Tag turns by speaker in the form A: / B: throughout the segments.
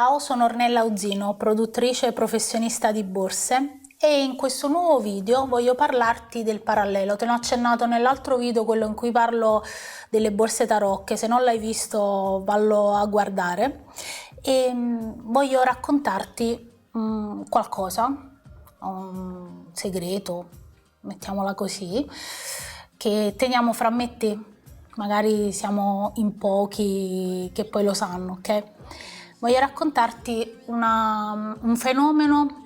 A: Ciao, sono Ornella Uzzino, produttrice e professionista di borse e in questo nuovo video voglio parlarti del parallelo. Te l'ho accennato nell'altro video, quello in cui parlo delle borse tarocche. Se non l'hai visto vallo a guardare e voglio raccontarti qualcosa, un segreto, mettiamola così, che teniamo fra me e te. Magari siamo in pochi che poi lo sanno, ok? Voglio raccontarti un fenomeno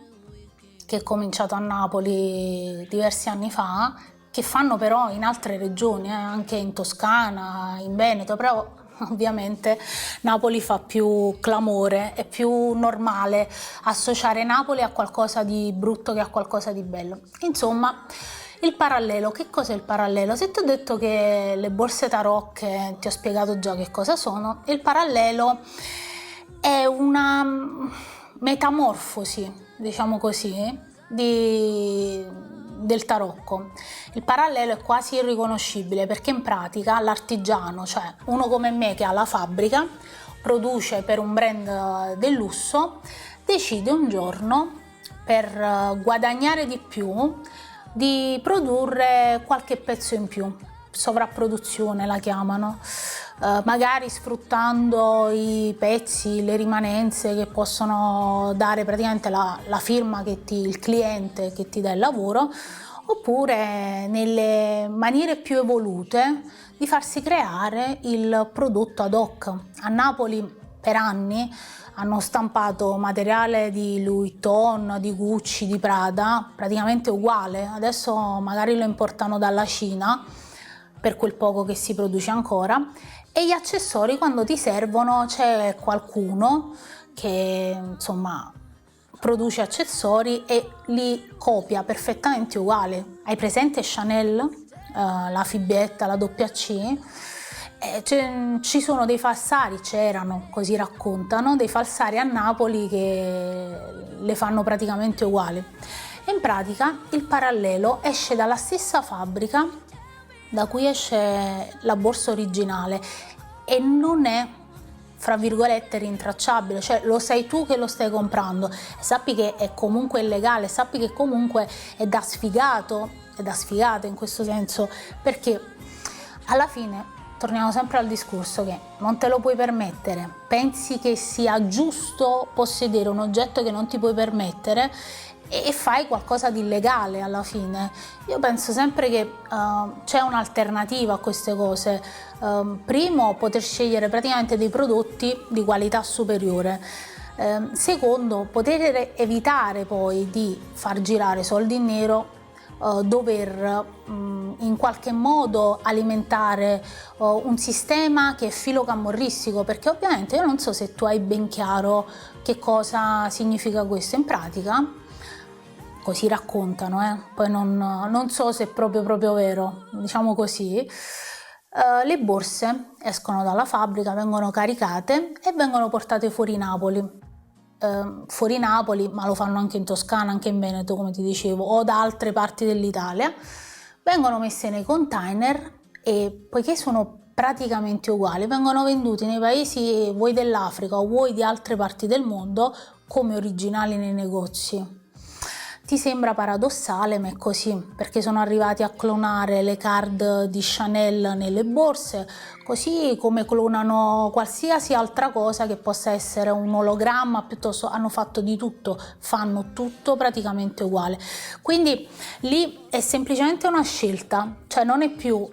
A: che è cominciato a Napoli diversi anni fa, che fanno però in altre regioni, anche in Toscana, in Veneto, però ovviamente Napoli fa più clamore, è più normale associare Napoli a qualcosa di brutto che a qualcosa di bello. Insomma, il parallelo. Che cos'è il parallelo? Se ti ho detto che le borse tarocche, ti ho spiegato già che cosa sono, il parallelo è una metamorfosi, diciamo così, del tarocco. Il parallelo è quasi irriconoscibile perché in pratica l'artigiano, cioè uno come me che ha la fabbrica, produce per un brand del lusso, decide un giorno per guadagnare di più di produrre qualche pezzo in più, sovrapproduzione la chiamano, magari sfruttando i pezzi, le rimanenze che possono dare praticamente la firma il cliente che ti dà il lavoro, oppure nelle maniere più evolute di farsi creare il prodotto ad hoc. A Napoli per anni hanno stampato materiale di Louis Vuitton, di Gucci, di Prada, praticamente uguale. Adesso magari lo importano dalla Cina, per quel poco che si produce ancora, e gli accessori quando ti servono c'è qualcuno che insomma produce accessori e li copia perfettamente uguali. Hai presente Chanel, la Fibietta, la WC? Ci sono dei falsari, c'erano, così raccontano, dei falsari a Napoli che le fanno praticamente uguali. E in pratica il parallelo esce dalla stessa fabbrica da cui esce la borsa originale e non è, fra virgolette, rintracciabile, cioè lo sai tu che lo stai comprando, sappi che è comunque illegale, sappi che comunque è da sfigato, è da sfigata in questo senso, perché alla fine torniamo sempre al discorso che non te lo puoi permettere, pensi che sia giusto possedere un oggetto che non ti puoi permettere e fai qualcosa di illegale alla fine. Io penso sempre che c'è un'alternativa a queste cose. Primo, poter scegliere praticamente dei prodotti di qualità superiore. Secondo, poter evitare poi di far girare soldi in nero, dover in qualche modo alimentare un sistema che è filocamorristico, perché ovviamente io non so se tu hai ben chiaro che cosa significa questo in pratica. Così raccontano, poi non so se è proprio vero, diciamo così. Le borse escono dalla fabbrica, vengono caricate e vengono portate fuori Napoli. Fuori Napoli, ma lo fanno anche in Toscana, anche in Veneto, come ti dicevo, o da altre parti dell'Italia. Vengono messe nei container e poiché sono praticamente uguali, vengono venduti nei paesi vuoi dell'Africa o vuoi di altre parti del mondo come originali nei negozi. Ti sembra paradossale, ma è così, perché sono arrivati a clonare le card di Chanel nelle borse, così come clonano qualsiasi altra cosa che possa essere un ologramma, piuttosto hanno fatto di tutto, fanno tutto praticamente uguale. Quindi lì è semplicemente una scelta, cioè non è più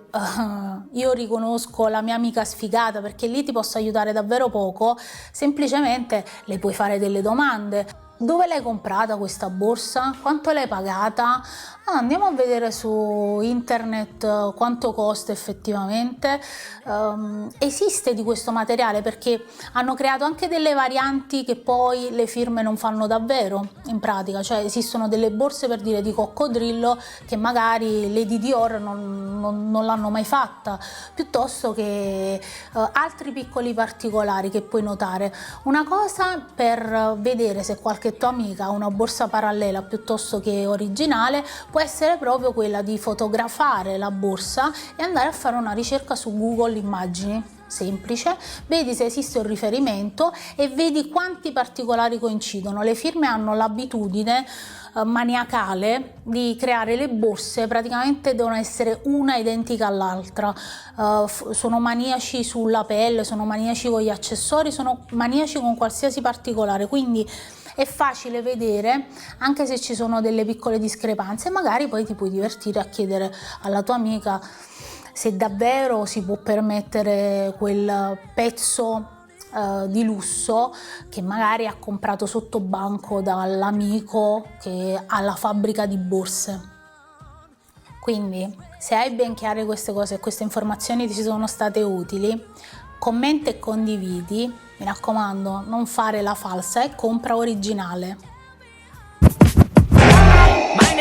A: io riconosco la mia amica sfigata, perché lì ti posso aiutare davvero poco, semplicemente le puoi fare delle domande. Dove l'hai comprata questa borsa? Quanto l'hai pagata? Andiamo a vedere su internet quanto costa effettivamente. Esiste di questo materiale, perché hanno creato anche delle varianti che poi le firme non fanno davvero in pratica, cioè esistono delle borse per dire di coccodrillo che magari Lady Dior non l'hanno mai fatta, piuttosto che altri piccoli particolari che puoi notare. Una cosa per vedere se qualche tua amica ha una borsa parallela piuttosto che originale può essere proprio quella di fotografare la borsa e andare a fare una ricerca su Google Immagini. semplice, vedi se esiste un riferimento e vedi quanti particolari coincidono. Le firme hanno l'abitudine maniacale di creare le borse, praticamente devono essere una identica all'altra, sono maniaci sulla pelle, sono maniaci con gli accessori, sono maniaci con qualsiasi particolare, quindi è facile vedere anche se ci sono delle piccole discrepanze. Magari poi ti puoi divertire a chiedere alla tua amica se davvero si può permettere quel pezzo di lusso che magari ha comprato sotto banco dall'amico che ha la fabbrica di borse. Quindi se hai ben chiare queste cose e queste informazioni ti sono state utili, commenta e condividi. Mi raccomando, non fare la falsa e compra originale.
B: My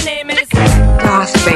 B: name is